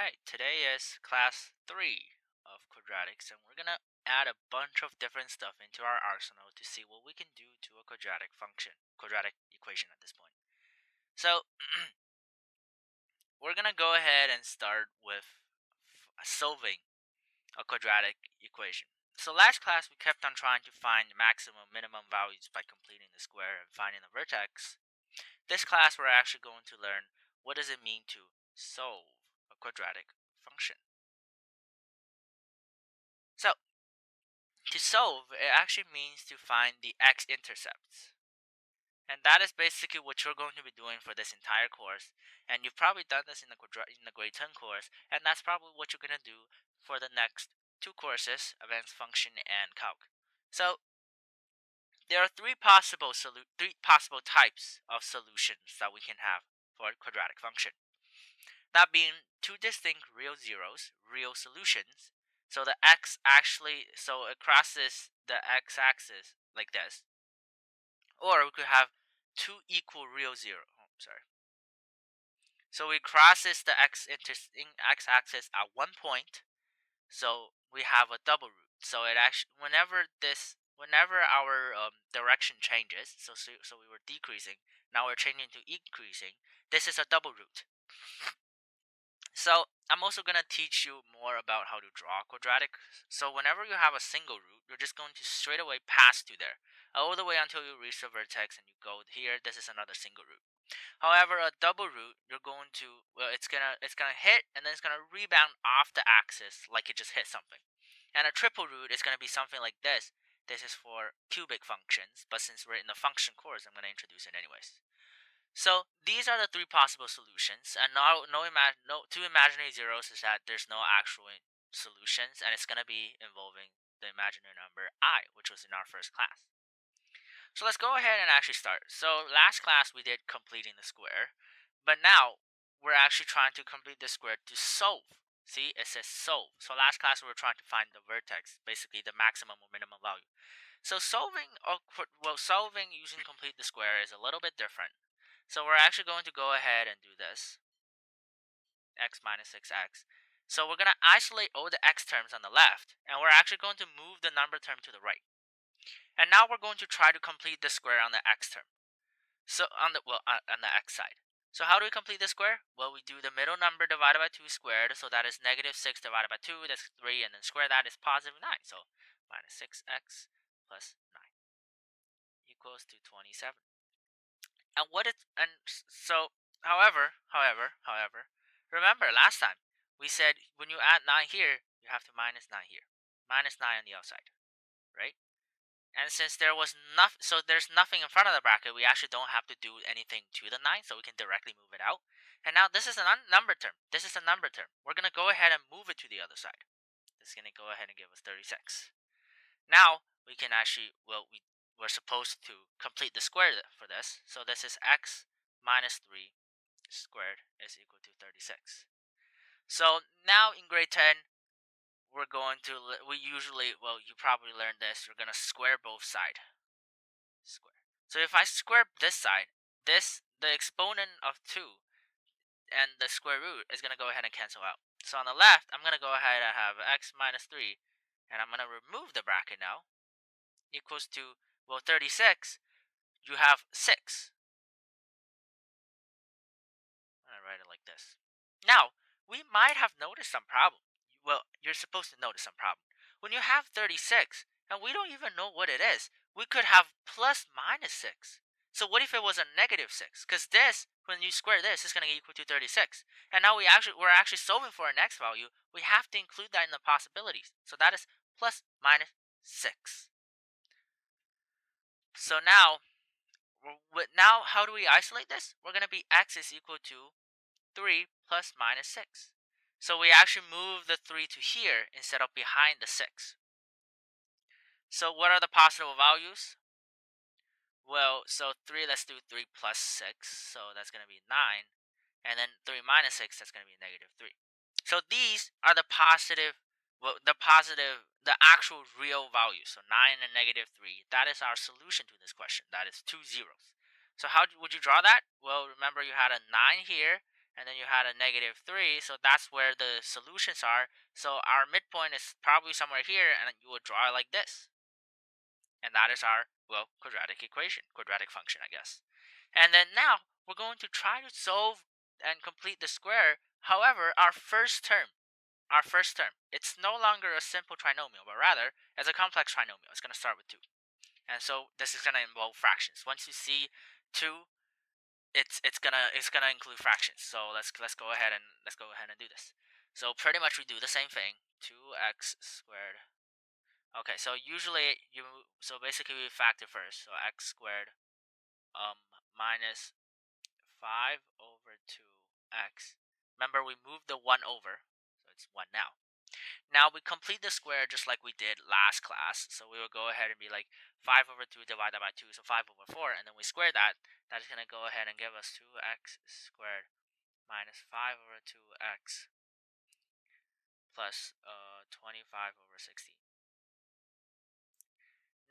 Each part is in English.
Alright, today is class 3 of quadratics, and we're gonna add a bunch of different stuff into our arsenal to see what we can do to a quadratic equation at this point. So, we're gonna go ahead and start with solving a quadratic equation. So last class we kept on trying to find maximum minimum values by completing the square and finding the vertex. This class we're actually going to learn what does it mean to solve a quadratic function. So, to solve, it actually means to find the x-intercepts. And that is basically what you're going to be doing for this entire course. And you've probably done this in the grade 10 course, and that's probably what you're going to do for the next two courses, advanced function and calc. So, there are three possible types of solutions that we can have for a quadratic function. That being two distinct real zeros, real solutions. So the it crosses the x-axis like this. Or we could have two equal real zero. Oh, sorry. So it crosses the x-axis at one point. So we have a double root. So it actually, whenever our direction changes, so we were decreasing, now we're changing to increasing. This is a double root. So I'm also going to teach you more about how to draw quadratic. So whenever you have a single root, you're just going to straight away pass to there, all the way until you reach the vertex and you go here. This is another single root. However, a double root, you're going to, well, it's gonna hit and then it's gonna rebound off the axis like it just hit something. And a triple root is gonna be something like this. This is for cubic functions, but since we're in the function course, I'm gonna introduce it anyways. So these are the three possible solutions, and two imaginary zeros is that there's no actual solutions, and it's gonna be involving the imaginary number I, which was in our first class. So let's go ahead and actually start. So last class we did completing the square, but now we're actually trying to complete the square to solve. See, it says solve. So last class we were trying to find the vertex, basically the maximum or minimum value. So solving using complete the square is a little bit different. So we're actually going to go ahead and do this. X minus 6x. So we're going to isolate all the x terms on the left, and we're actually going to move the number term to the right. And now we're going to try to complete the square on the x term. So on the x side. So how do we complete the square? Well, we do the middle number divided by 2 squared, so that is negative 6 divided by 2, that's 3, and then square that is positive 9. So minus 6x plus 9 equals to 27. And however, remember last time we said when you add 9 here, you have to minus 9 here. Minus 9 on the outside, right? And since there's nothing in front of the bracket, we actually don't have to do anything to the 9, so we can directly move it out. And now this is a number term. This is a number term. We're going to go ahead and move it to the other side. This is going to go ahead and give us 36. Now, we can actually, we're supposed to complete the square for this. So this is x minus 3 squared is equal to 36. So now in grade 10, you probably learned this, you're going to square both sides. Square. So if I square this side, the exponent of 2 and the square root is going to go ahead and cancel out. So on the left, I'm going to go ahead and have x minus 3, and I'm going to remove the bracket now, equals to, 36, you have 6. I'm going to write it like this. Now, we might have noticed some problem. Well, you're supposed to notice some problem. When you have 36, and we don't even know what it is, we could have plus minus 6. So what if it was a negative 6? Because this, when you square this, is going to equal to 36. And now we're actually solving for an x value. We have to include that in the possibilities. So that is plus minus 6. So now how do we isolate this? We're going to be x is equal to 3 plus minus 6. So we actually move the 3 to here instead of behind the 6. So what are the possible values? Well, so 3, let's do 3 plus 6. So that's going to be 9. And then 3 minus 6, that's going to be negative 3. So these are the actual real values. So 9 and negative 3. That is our solution to this question. That is 2 zeros. So how would you draw that? Well, remember you had a 9 here and then you had a negative 3, so that's where the solutions are. So our midpoint is probably somewhere here, and you would draw it like this. And that is our, well, quadratic equation, quadratic function, I guess. And then now, we're going to try to solve and complete the square. However, our first term, it's no longer a simple trinomial, but rather, as a complex trinomial. It's going to start with 2. And so this is going to involve fractions. Once you see 2, it's gonna include fractions. So let's go ahead and do this. So pretty much we do the same thing. 2x squared. Okay, so usually basically we factor first. So x squared um minus 5 over 2x. Remember, we moved the 1 over, so it's 1 now. Now we complete the square just like we did last class. So we will go ahead and be like 5 over 2 divided by 2, so 5 over 4, and then we square that. That is going to go ahead and give us 2x squared minus 5 over 2x plus 25 over 16.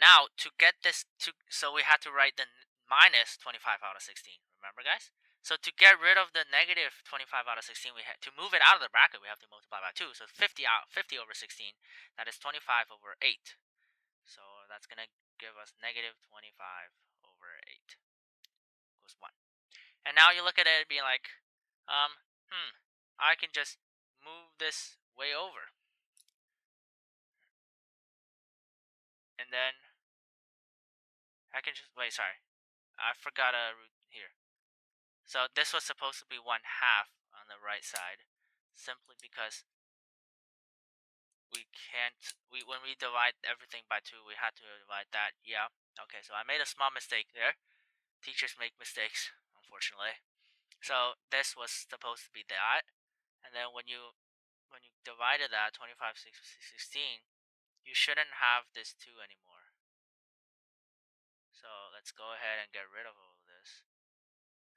Now, to get this so we had to write the minus 25 out of 16. Remember, guys? So to get rid of the negative 25 out of 16, we had to move it out of the bracket. We have to multiply by 2. So 50 over 16. That is 25 over 8. So that's gonna give us negative 25 over 8 equals 1. And now you look at it and be like, um, I can just move this way over, and then I can just wait. Sorry, I forgot a root here. So this was supposed to be 1/2 on the right side, simply because we can't. When we divide everything by 2, we had to divide that. Yeah. Okay. So I made a small mistake there. Teachers make mistakes, unfortunately. So this was supposed to be that, and then when you divided that 25 16, you shouldn't have this 2 anymore. So let's go ahead and get rid of all of this.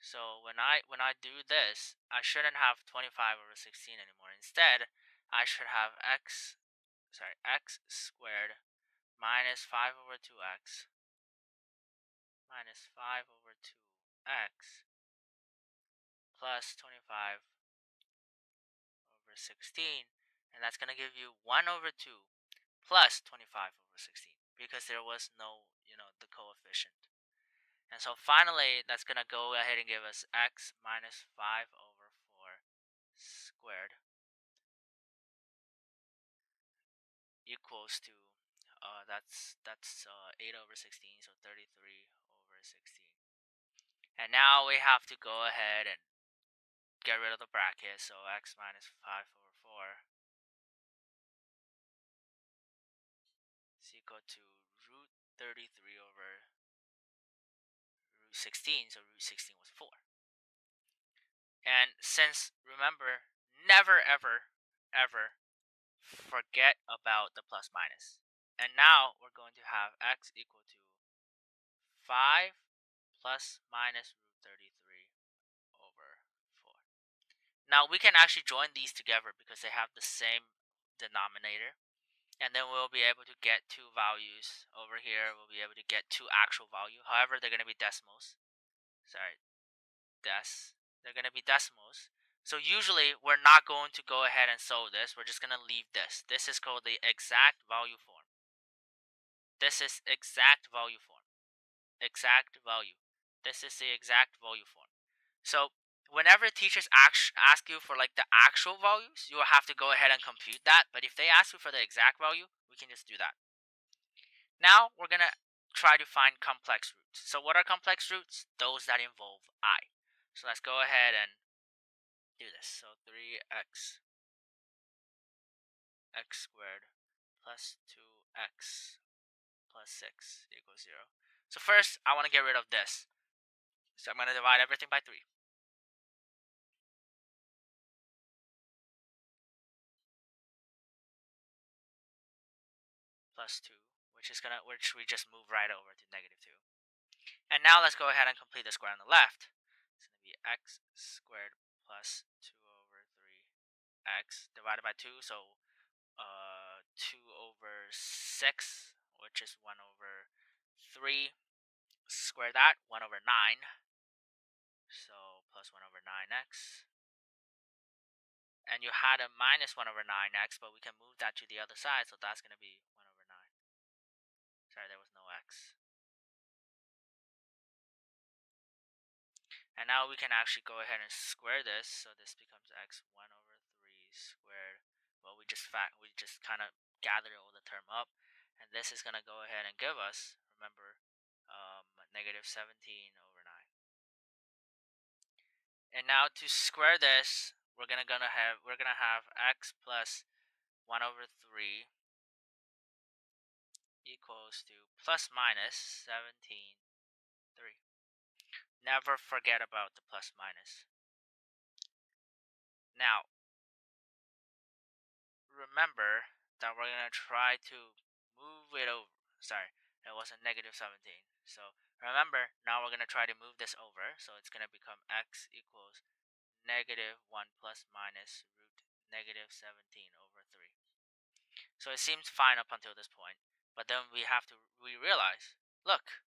So when I do this, I shouldn't have 25 over 16 anymore. Instead, I should have x squared minus 5 over 2x minus 5 over 2x plus 25 over 16, and that's going to give you 1 over 2 plus 25 over 16, because there was no, the coefficient. And so finally, that's going to go ahead and give us x minus 5 over 4 squared equals to, that's 8 over 16, so 33 over 16. And now we have to go ahead and get rid of the bracket, so x minus 5 over 4 is equal to root 33 over root 16, so root 16 was 4. And since, remember, never ever, ever forget about the plus minus. And now we're going to have x equal to 5 plus minus root 33 over 4. Now we can actually join these together because they have the same denominator. And then we'll be able to get two values over here. We'll be able to get two actual value. However, they're going to be decimals. Sorry, they're going to be decimals. So usually we're not going to go ahead and solve this. We're just going to leave this. This is called the exact value form. This is exact value form. Exact value. This is the exact value form. So whenever teachers ask you for like the actual values, you will have to go ahead and compute that. But if they ask you for the exact value, we can just do that. Now we're going to try to find complex roots. So what are complex roots? Those that involve I. So let's go ahead and do this. So 3x squared plus 2x plus 6 equals 0. So first, I want to get rid of this. So I'm going to divide everything by 3. Plus 2, which we just move right over to negative 2. And now let's go ahead and complete the square on the left. It's going to be x squared plus 2 over 3x divided by 2. So 2 over 6, which is 1 over 3. Square that, 1 over 9. So plus 1 over 9x And you had a minus 1 over 9x, but we can move that to the other side, so that's going to be 1 over 9. Sorry, there was no x. And now we can actually go ahead and square this, so this becomes x 1 over 3 squared. Well, we just kind of gathered all the term up, and this is going to go ahead and give us, remember, negative 17 over 9. And now to square this, we're gonna have x plus 1 over 3 equals to plus minus 17 3. Never forget about the plus minus. Now, remember that we're gonna try to move it over. Sorry, it wasn't negative 17. So remember, now we're gonna try to move this over. So it's gonna become x equals negative 1 plus minus root negative 17 over 3. So it seems fine up until this point, but then we realize, look,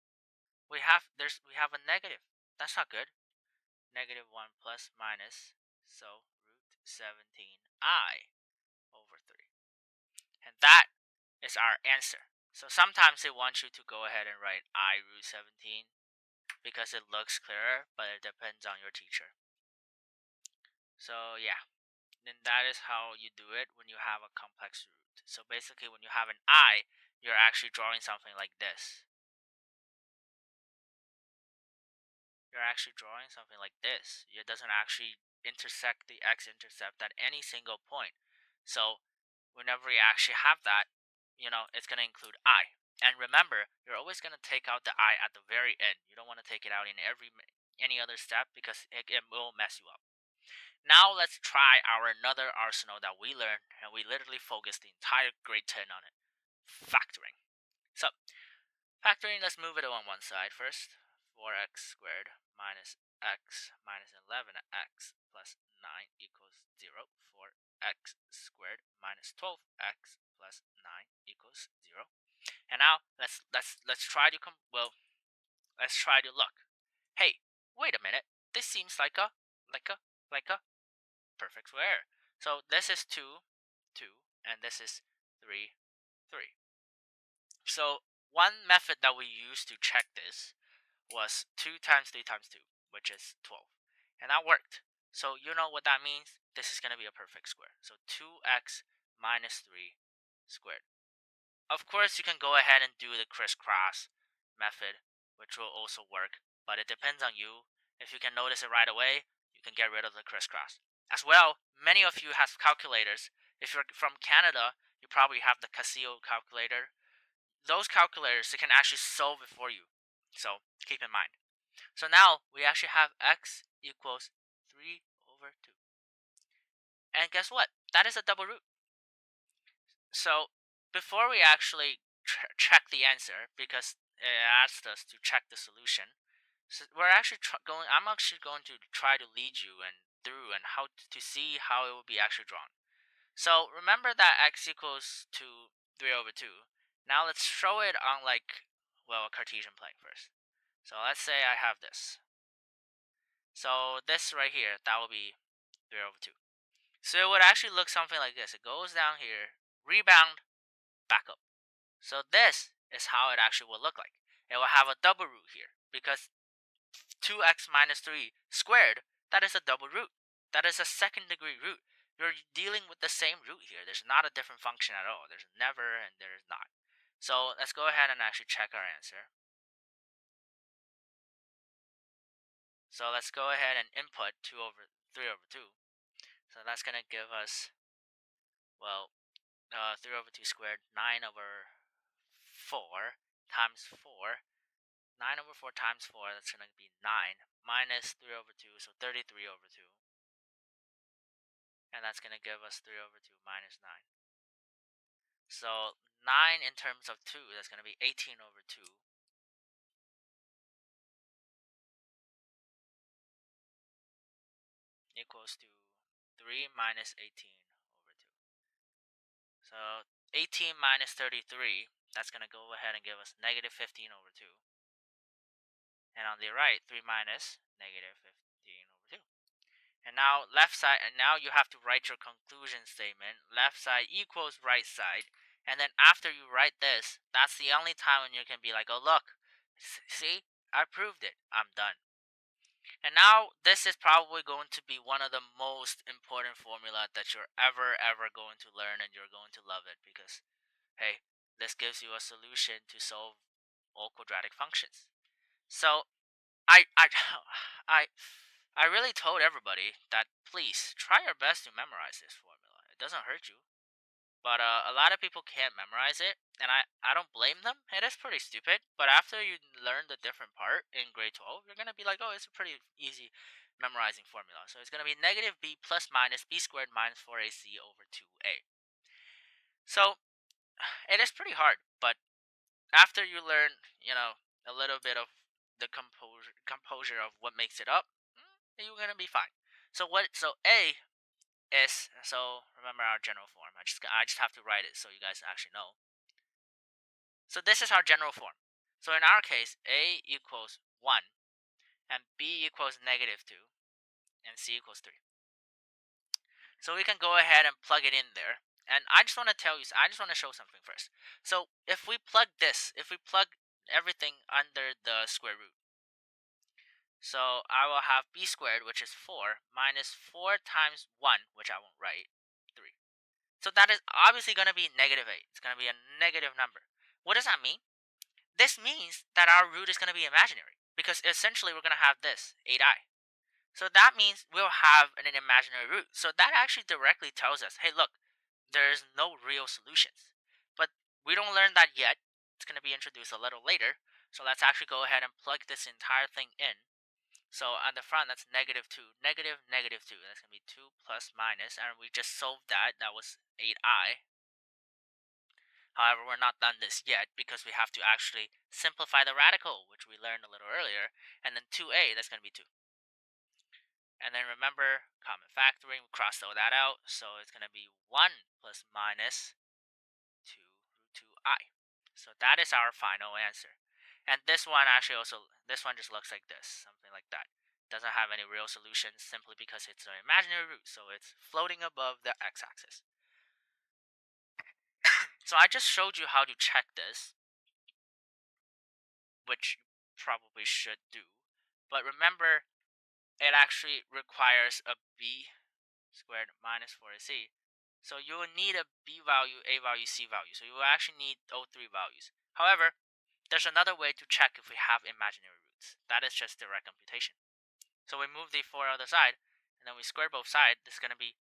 we have a negative. That's not good. Negative 1 plus minus, so root 17I over 3. And that is our answer. So sometimes they want you to go ahead and write I root 17 because it looks clearer, but it depends on your teacher. So yeah, then that is how you do it when you have a complex root. So basically when you have an I, you're actually drawing something like this. You're actually drawing something like this. It doesn't actually intersect the x-intercept at any single point. So whenever you actually have that, it's going to include I. And remember, you're always going to take out the I at the very end. You don't want to take it out in any other step because it will mess you up. Now let's try another arsenal that we learned, and we literally focused the entire grade 10 on it. Factoring. So, factoring, let's move it on one side first. 4x squared minus x minus 11x plus 9 equals 0. 4x squared minus 12x plus 9 equals 0. And now let's try to let's try to look. Hey, wait a minute. This seems like a perfect square. So this is 2, 2, and this is 3, 3. So one method that we used to check this was 2 times 3 times 2, which is 12. And that worked. So you know what that means? This is going to be a perfect square. So 2x minus 3 squared. Of course, you can go ahead and do the crisscross method, which will also work, but it depends on you. If you can notice it right away, you can get rid of the crisscross. As well, many of you have calculators. If you're from Canada, you probably have the Casio calculator. Those calculators, they can actually solve it for you. So keep in mind. So now we actually have x equals 3 over 2. And guess what? That is a double root. So before we actually check the answer, because it asked us to check the solution, so we're actually I'm actually going to try to lead you through and how to see how it will be actually drawn. So remember that x equals to 3 over 2. Now let's show it on a Cartesian plane first. So let's say I have this. So this right here, that will be 3 over 2. So it would actually look something like this. It goes down here, rebound, back up. So this is how it actually will look like. It will have a double root here because 2x minus 3 squared, that is a double root. That is a second degree root. You're dealing with the same root here. There's not a different function at all. There's never and there's not. So let's go ahead and actually check our answer. So let's go ahead and input 3 over 2. So that's going to give us, 3 over 2 squared, 9 over 4 times 4. 9 over 4 times 4, that's going to be 9, minus 3 over 2, so 33 over 2. And that's going to give us 3 over 2 minus 9. So 9 in terms of 2, that's going to be 18 over 2. Equals to 3 minus 18 over 2. So 18 minus 33, that's going to go ahead and give us negative 15 over 2. And on the right, 3 minus negative 15 over 2. And now left side, and now you have to write your conclusion statement. Left side equals right side. And then after you write this, that's the only time when you can be like, oh, look, see, I proved it. I'm done. And now this is probably going to be one of the most important formula that you're ever going to learn, and you're going to love it because, hey, this gives you a solution to solve all quadratic functions. So I I I I really told everybody that please try your best to memorize this formula. It doesn't hurt you. But a lot of people can't memorize it, and I don't blame them. It is pretty stupid. But after you learn the different part in grade 12, you're gonna be like, oh, it's a pretty easy memorizing formula. So it's gonna be negative b plus minus b squared minus 4ac over 2a. So it is pretty hard, but after you learn, a little bit of the composure of what makes it up, you're gonna be fine. So a is, so remember our general form. I just have to write it so you guys actually know. So this is our general form. So in our case, a equals 1, and b equals negative 2, and c equals 3. So we can go ahead and plug it in there. And I just want to I just want to show something first. So if we plug everything under the square root. So I will have b squared, which is 4, minus 4 times 1, which I won't write, 3. So that is obviously going to be negative 8. It's going to be a negative number. What does that mean? This means that our root is going to be imaginary, because essentially we're going to have this 8i. So that means we'll have an imaginary root. So that actually directly tells us, hey, look, there's no real solutions. But we don't learn that yet. It's going to be introduced a little later. So let's actually go ahead and plug this entire thing in. So on the front, that's negative 2, negative, negative 2. That's going to be 2 plus minus, and we just solved that. That was 8i. However, we're not done this yet because we have to actually simplify the radical, which we learned a little earlier. And then 2a, that's going to be 2. And then remember, common factoring, we crossed all that out. So it's going to be 1 plus minus 2 root 2i. So that is our final answer. And this one just looks like this, something like that. Doesn't have any real solutions simply because it's an imaginary root. So it's floating above the x-axis. So I just showed you how to check this, which you probably should do. But remember, it actually requires a b squared minus 4ac. So you will need a b value, a value, c value. So you will actually need all three values. However, there's another way to check if we have imaginary roots. That is just direct computation. So we move the 4 other side, and then we square both sides. This is going to be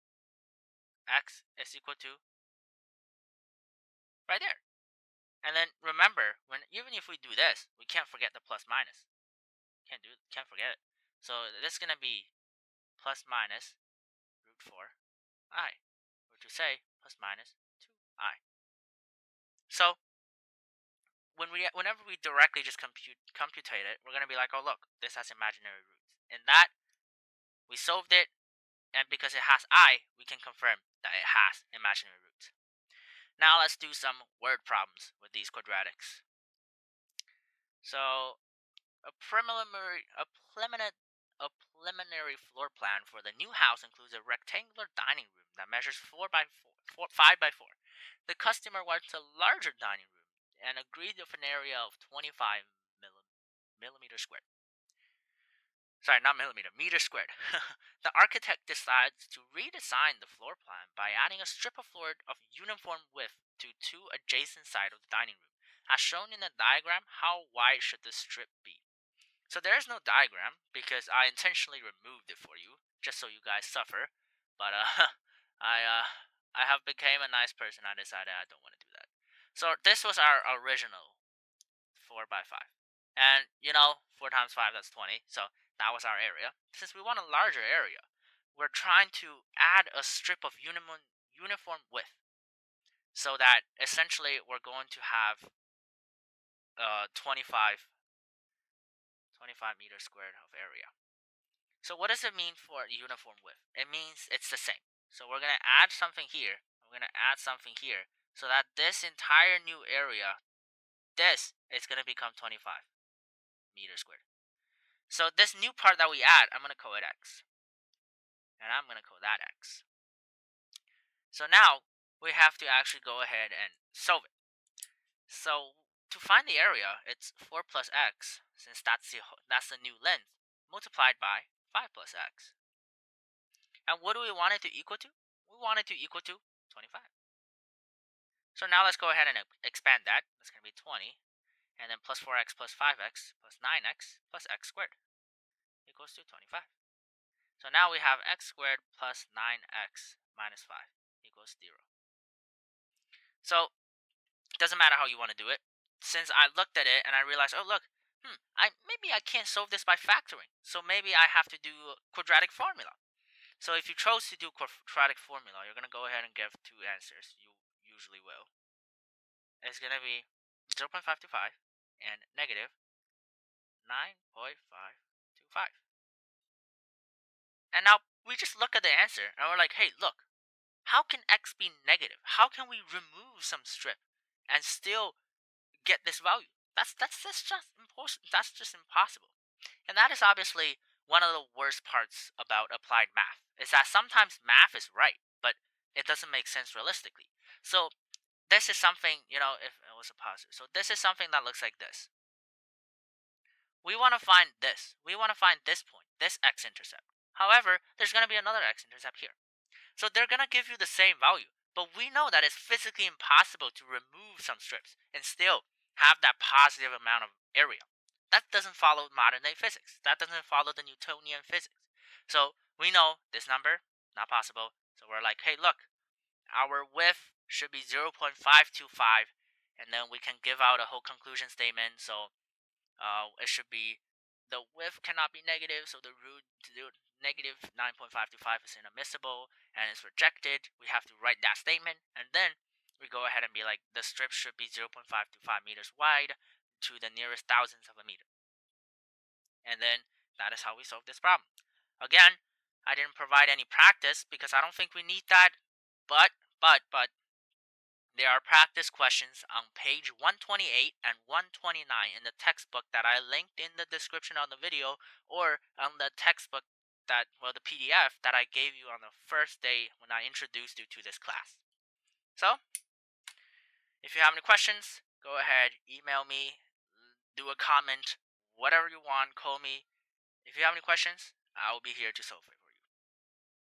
x is equal to right there. And then remember, even if we do this, we can't forget the plus minus. Can't forget it. So this is going to be plus minus root 4i, or to say plus minus 2i. So whenever we directly just computate it, we're going to be like, oh look, this has imaginary roots. And that, we solved it, and because it has I, we can confirm that it has imaginary roots. Now let's do some word problems with these quadratics. So a preliminary floor plan for the new house includes a rectangular dining room that measures 5 by 4. The customer wants a larger dining room and agreed with an area of 25 millimeter squared. Sorry, not millimeter, meter squared. The architect decides to redesign the floor plan by adding a strip of floor of uniform width to two adjacent sides of the dining room. As shown in the diagram, how wide should the strip be? So there is no diagram because I intentionally removed it for you, just so you guys suffer. But I uh, I have became a nice person. I decided I don't want to do that. So this was our original 4 by 5, and 4 times 5, that's 20. So that was our area. Since we want a larger area, we're trying to add a strip of uniform width, so that essentially we're going to have 25 meters squared of area. So what does it mean for uniform width? It means it's the same. So we're going to add something here. We're going to add something here. So that this entire new area, this is going to become 25 meters squared. So this new part that we add, I'm going to call it x. and I'm going to call that x. So now we have to actually go ahead and solve it. So to find the area, it's 4 plus x, since that's the new length, multiplied by 5 plus x. And what do we want it to equal to? We want it to equal to 25. So now let's go ahead and expand that. That's going to be 20. And then plus 4x plus 5x plus 9x plus x squared equals to 25. So now we have x squared plus 9x minus 5 equals 0. So it doesn't matter how you want to do it. Since I looked at it and I realized, oh look, maybe I can't solve this by factoring. So maybe I have to do quadratic formula. So if you chose to do quadratic formula, you're going to go ahead and give two answers. You usually will. It's going to be 0.525 and negative 9.525. And now we just look at the answer and we're like, hey, look, how can x be negative? How can we remove some strip and still get this value? That's just impossible. That's just impossible. And that is obviously one of the worst parts about applied math, is that sometimes math is right, but it doesn't make sense realistically. So this is something, if it was a positive. So this is something that looks like this. We want to find this. We want to find this point, this x-intercept. However, there's going to be another x-intercept here. So they're going to give you the same value. But we know that it's physically impossible to remove some strips and still have that positive amount of area. That doesn't follow modern day physics. That doesn't follow the Newtonian physics. So we know this number, not possible. So we're like, hey, look, our width should be 0.525. And then we can give out a whole conclusion statement. So it should be the width cannot be negative, so the root negative 9.525 is inadmissible and is rejected. We have to write that statement, and then we go ahead and be like, the strip should be 0.525 meters wide to the nearest thousandth of a meter. And then that is how we solve this problem. Again, I didn't provide any practice because I don't think we need that, but there are practice questions on page 128 and 129 in the textbook that I linked in the description of the video, or on the textbook the PDF that I gave you on the first day when I introduced you to this class. So, if you have any questions, go ahead, email me, do a comment, whatever you want, call me. If you have any questions, I will be here to solve it.